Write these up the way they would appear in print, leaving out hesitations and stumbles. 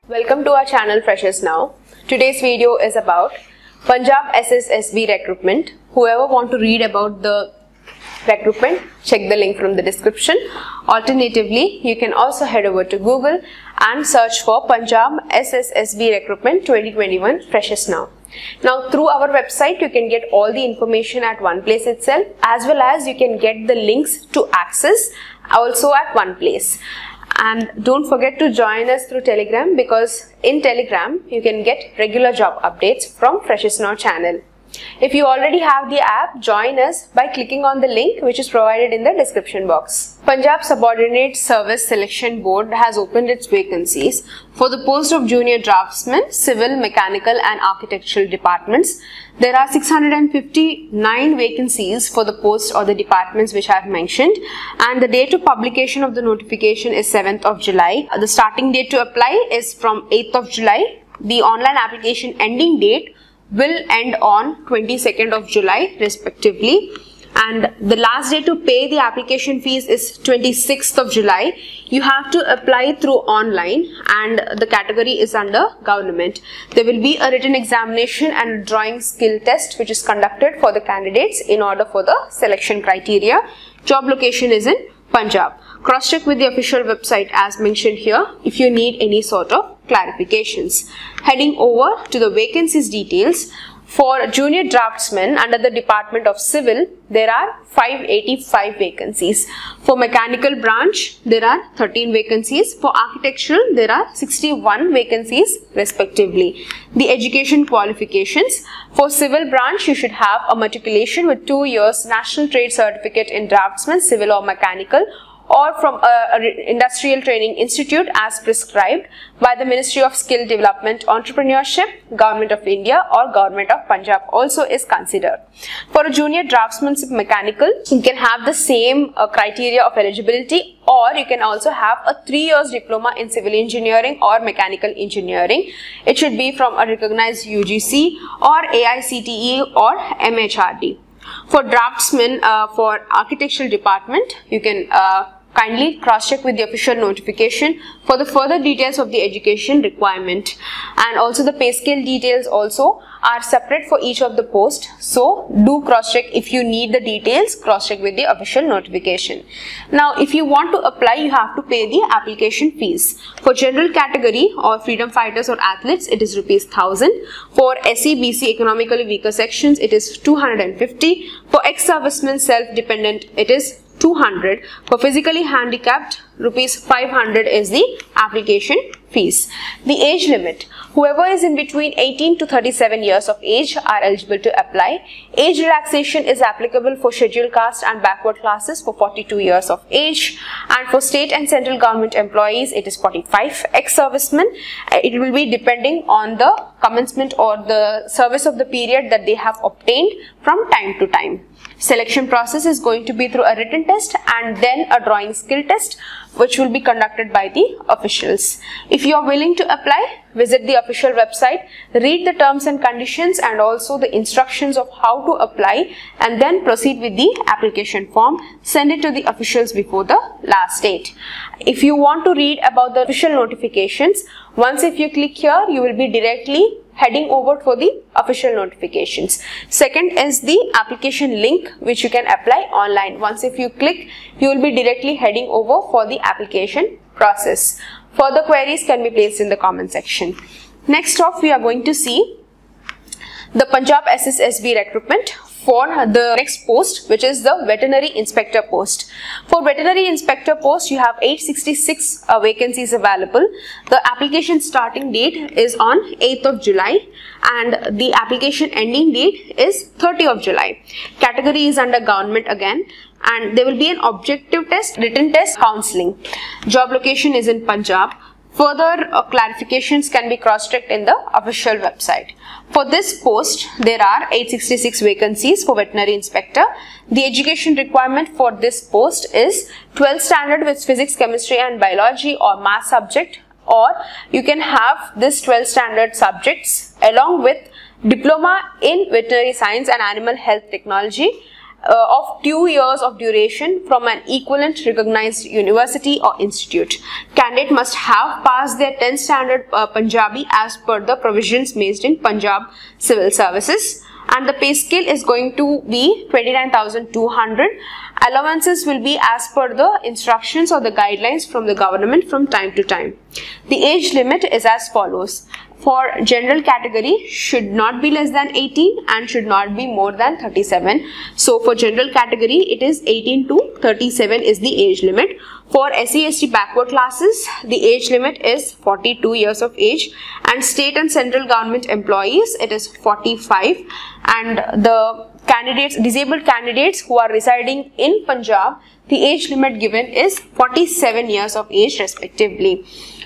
Welcome to our channel Freshers Now. Today's video is about Punjab SSSB recruitment. Whoever want to read about the recruitment, check the link from the description. Alternatively, you can also head over to Google and search for Punjab SSSB recruitment 2021 Freshers Now. Now through our website you can get all the information at one place itself, as well as you can get the links to access also at one place. And don't forget to join us through Telegram, because in Telegram you can get regular job updates from Freshers Now channel. If you already have the app, join us by clicking on the link which is provided in the description box. Punjab Subordinate Service Selection Board has opened its vacancies for the post of Junior Draftsman, Civil, Mechanical and Architectural departments. There are 659 vacancies for the post or the departments which I have mentioned, and the date of publication of the notification is 7th of July. The starting date to apply is from 8th of July. The online application ending date will end on 22nd of July respectively, and the last day to pay the application fees is 26th of July. You have to apply through online, and the category is under government. There will be a written examination and a drawing skill test which is conducted for the candidates in order for the selection criteria. Job location is in Punjab. Cross-check with the official website as mentioned here if you need any sort of clarifications. Heading over to the vacancies details, for Junior Draftsman under the Department of Civil, there are 585 vacancies. For Mechanical branch, there are 13 vacancies. For Architectural, there are 61 vacancies respectively. The education qualifications: for Civil branch, you should have a matriculation with 2 years National Trade Certificate in Draftsman, Civil or Mechanical, or from an industrial training institute as prescribed by the Ministry of Skill Development, Entrepreneurship, Government of India or Government of Punjab also is considered. For a Junior Draftsmanship Mechanical, you can have the same criteria of eligibility, or you can also have a 3 years diploma in civil engineering or mechanical engineering. It should be from a recognized UGC or AICTE or MHRD. For draftsmen, for architectural department, you can kindly cross-check with the official notification for the further details of the education requirement, and also the pay scale details also are separate for each of the posts. So do cross-check if you need the details, cross-check with the official notification. Now if you want to apply, you have to pay the application fees. For general category or freedom fighters or athletes, it is ₹1000. For SC, BC economically weaker sections, it is 250. For ex-servicemen self-dependent, it is 200. For physically handicapped, ₹500 is the application fees. The age limit: whoever is in between 18 to 37 years of age are eligible to apply. Age relaxation is applicable for scheduled caste and backward classes for 42 years of age, and for state and central government employees it is 45. Ex-servicemen, it will be depending on the commencement or the service of the period that they have obtained from time to time. Selection process is going to be through a written test and then a drawing skill test, which will be conducted by the officials. If you are willing to apply, visit the official website, read the terms and conditions and also the instructions of how to apply, and then proceed with the application form. Send it to the officials before the last date. If you want to read about the official notifications, once if you click here, you will be directly heading over for the official notifications. Second is the application link which you can apply online. Once if you click, you will be directly heading over for the application process. Further queries can be placed in the comment section. Next off, we are going to see the Punjab SSSB recruitment for the next post, which is the veterinary inspector post. For veterinary inspector post, you have 866 vacancies available. The application starting date is on 8th of July and the application ending date is 30th of July. Category is under government again, and there will be an objective test, written test, counseling. Job location is in Punjab. Further clarifications can be cross-checked in the official website. For this post, there are 866 vacancies for veterinary inspector. The education requirement for this post is 12th standard with physics, chemistry and biology or math subject, or you can have this 12th standard subjects along with diploma in veterinary science and animal health technology of 2 years of duration from an equivalent recognized university or institute. Candidate must have passed their 10th standard Punjabi as per the provisions made in Punjab Civil Services, and the pay scale is going to be 29,200. Allowances will be as per the instructions or the guidelines from the government from time to time. The age limit is as follows. For general category, should not be less than 18 and should not be more than 37. So for general category, it is 18 to 37 is the age limit. For SC/ST backward classes, the age limit is 42 years of age, and state and central government employees, it is 45, and the candidates, disabled candidates who are residing in Punjab, the age limit given is 47 years of age respectively.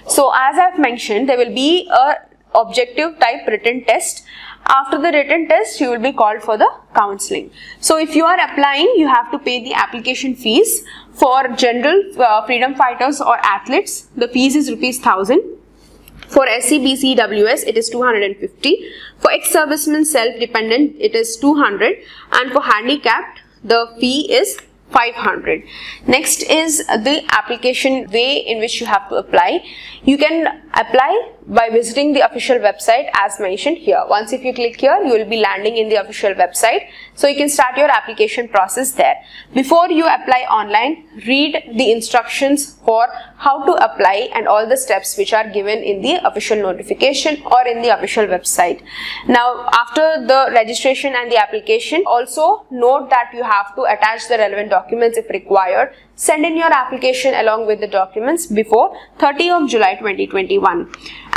So as I've mentioned, there will be a objective type written test. After the written test, you will be called for the counseling. So if you are applying, you have to pay the application fees. For general freedom fighters or athletes, the fees is ₹1000. For SC, BC, WS, it is 250. For ex-servicemen self-dependent, it is 200. And for handicapped, the fee is 500. Next is the application way in which you have to apply. You can apply by visiting the official website as mentioned here. Once if you click here, you will be landing in the official website. So you can start your application process there. Before you apply online, read the instructions for how to apply and all the steps which are given in the official notification or in the official website. Now after the registration and the application, also note that you have to attach the relevant documents if required. Send in your application along with the documents before 30th of July 2021.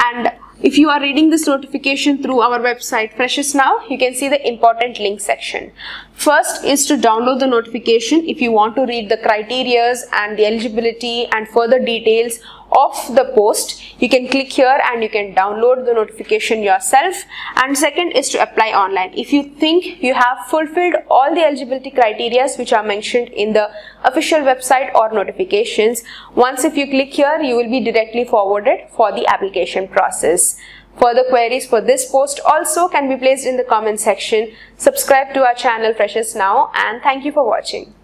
And if you are reading this notification through our website Freshers Now, you can see the important link section. First is to download the notification if you want to read the criterias and the eligibility and further details of the post. You can click here and you can download the notification yourself. And second is to apply online. If you think you have fulfilled all the eligibility criteria which are mentioned in the official website or notifications, once if you click here, you will be directly forwarded for the application process. Further queries for this post also can be placed in the comment section. Subscribe to our channel Freshers Now, and thank you for watching.